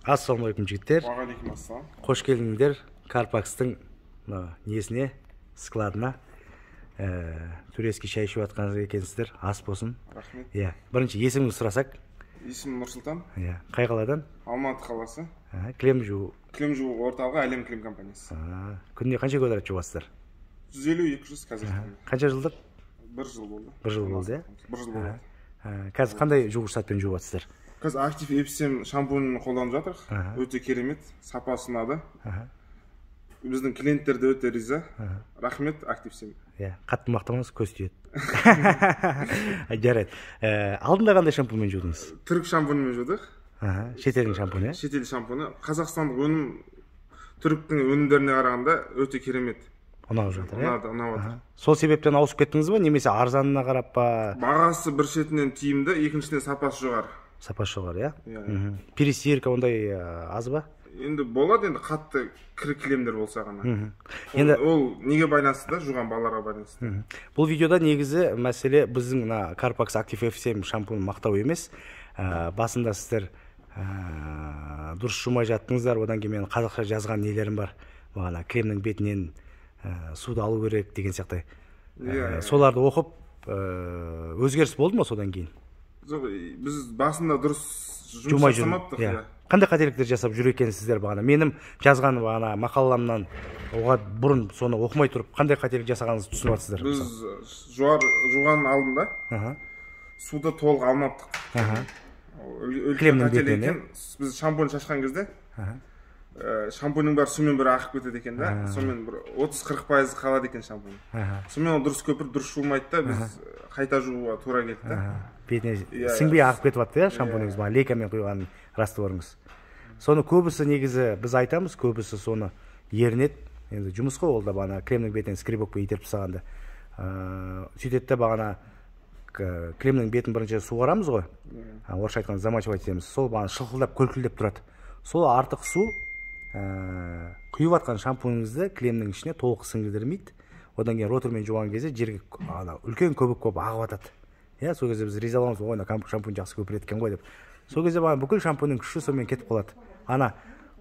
Ассалаумағалейкум жігіттер. Уағалейкум ассалам. Қош келдіңдер Карпакстың несіне, складына. Турецкий шай ішіп жатқан екенсіздер. Ас болсын. Рахмет. Бірінші есіміңізді сұрасақ. Есімім Нұрсұлтан. Қай қаладан? Алматы қаласы. Кілем жуу. Кілем жуу орталығы Әлем кілем компаниясы. Күніне қанша квадрат жуасыздар? 150-200 қазір. Қанша жылдық? 1 жыл болды. 1 жыл болды, 1 жыл болды. Қазір қандай жуғыш затпен жуып жатсыздар? Қазір актив эпсем шампунын қолданып жатырық. Өте керемет, сапасы ұнады. Біздің клиенттер де өте риза. Рахмет активсем. Қатты мақтамаңыз, көз тиеді. Жарайды. Алдында қандай шампунмен жудыңыз? Түрік шампунымен жудық. Шетелдің шампуны? Шетел шампуны. Қазақстандық өнім түріктің өнімдеріне қарағанда өте керемет. Ұнап жатыр, ұнап. Сол себептен ауысып кеттіңіз ба, немесе арзанына қарап па? Бағасы бір шетінен тиімді, екіншіден сапасы жоғары. Сапасы жоғары, перестирка ондай аз ба? Енді болады, енді қатты кілемдер болса ғана. Ол неге байланысты да, жуған балаларға байланысты. Бұл видеода негізі мәселе біздің Carpax Active F7 шампунын мақтау емес. Басында сіздер дұрыс жумай жаттыңыздар, одан кейін мен қазақша жазған нелерім бар. Бағана кремнің бетінен суды алу керек деген сияқты. Соларды оқып өзгеріс болды ма содан кейін? Жоқ, біз басында дұрыс жұмыс жасамаптық. Қандай қателіктер жасап жүр екенсіздер бағана? Менің жазған бағана мақаламнан оған бұрын соны оқымай тұрып, қандай қателік жасағаныңызды түсініп жатсыздар? Біз жуған алдында суды толық алмаптық. Кремнің бетінен. Біз шампунь шашқан кезде шампуньның бәрі сумен бір ағып кетеді екен да, сонымен 30-40% қалады екен шампунь. Сонымен ол дұрыс көпір, дұрыс жуылмайды да, біз қайта жууға тура келді да. Бетіне сіңбей ағып кетіп жатты, шампуньыңыз, лейкамен құйған растворыңыз. Соны көбісі негізі біз айтамыз, көбісі соны ерінеді. Енді жұмыс қой ол да бағана кремнің бетінен скребокпен итеріп тастағанды. Сөйтеді де бағана кремнің бетін бірінші суғарамыз ғой, орысша айтқанда замачивать етеміз. Сол бағана шылқылдап, көлкілдеп тұрады. Сол артық су құйып жатқан шампуныңызды кремнің ішіне толық сіңдірмейді. Одан кейін ротормен жуған кезде жерге үлкен көбік болып ағып жатады. Сол кезде біз ризаламыз, ойна шампунь жақсы көпіреді екен ғой деп. Сол кезде бүкіл шампуньның күші сонымен кетіп қалады.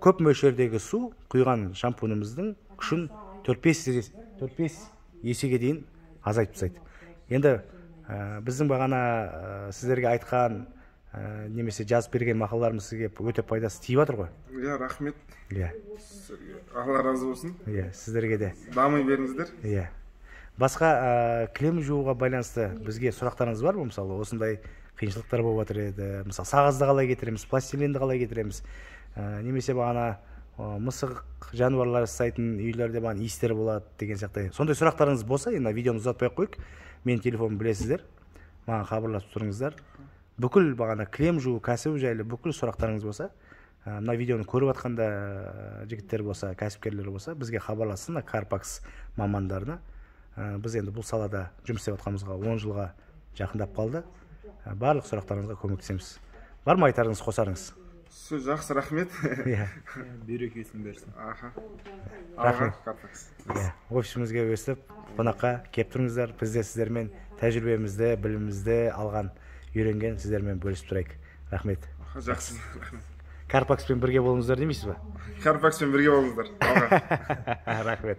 Көп мөлшердегі су құйған шампунымыздың күшін 4-5 есеге дейін азайтып тастайды. Енді біздің бағана сіздерге айтқан немесе жазып берген мақалаларымыз сізге өте пайдасы тиіп жатыр ғой? Рахмет. Алла разы болсын. Сіздерге де. Дамый беріңіздер. Басқа кілем жууға байланысты бізге сұрақтарыңыз бар ма? Мысалы, осындай қиыншылықтар болып жатыр еді. Мысалы, сағызды қалай кетіреміз, пластилинді қалай кетіреміз. Немесе бағана мысық жануарлар ұстайтын үйлерде бағана иістер болады деген сияқты. Сондай сұрақтарыңыз болса, енді видеоны ұзатпай қойып, менің телефонымды білесіздер. Маған хабарласып тұрыңыздар. Бүкіл бағана кілем жуу кәсібі жайлы бүкіл сұрақтарыңыз болса, мына видеоны көріп жатқанда жігіттер болса, кәсіпкерлер болса, бізге хабарлассын, Carpax мамандарына. Біз енді бұл салада жұмыс істеп жатқанымызға 10 жылға жақындап қалды. Барлық сұрақтарыңызға көмектесеміз. Бар ма айтарыңыз, қосарыңыз? Сөз жақсы, рахмет. Берекесін берсін. Рахмет. Офисімізге өстіп, қонаққа кеп тұрыңыздар. Біз де сіздермен тәжірибемізді, білімімізді алған, үйренген сіздермен бөлісіп тұрайық. Рахмет. Жақсы. Carpaxпен бірге болыңыздар демейсіз ба? Carpaxпен бірге болыңыздар. Рахмет.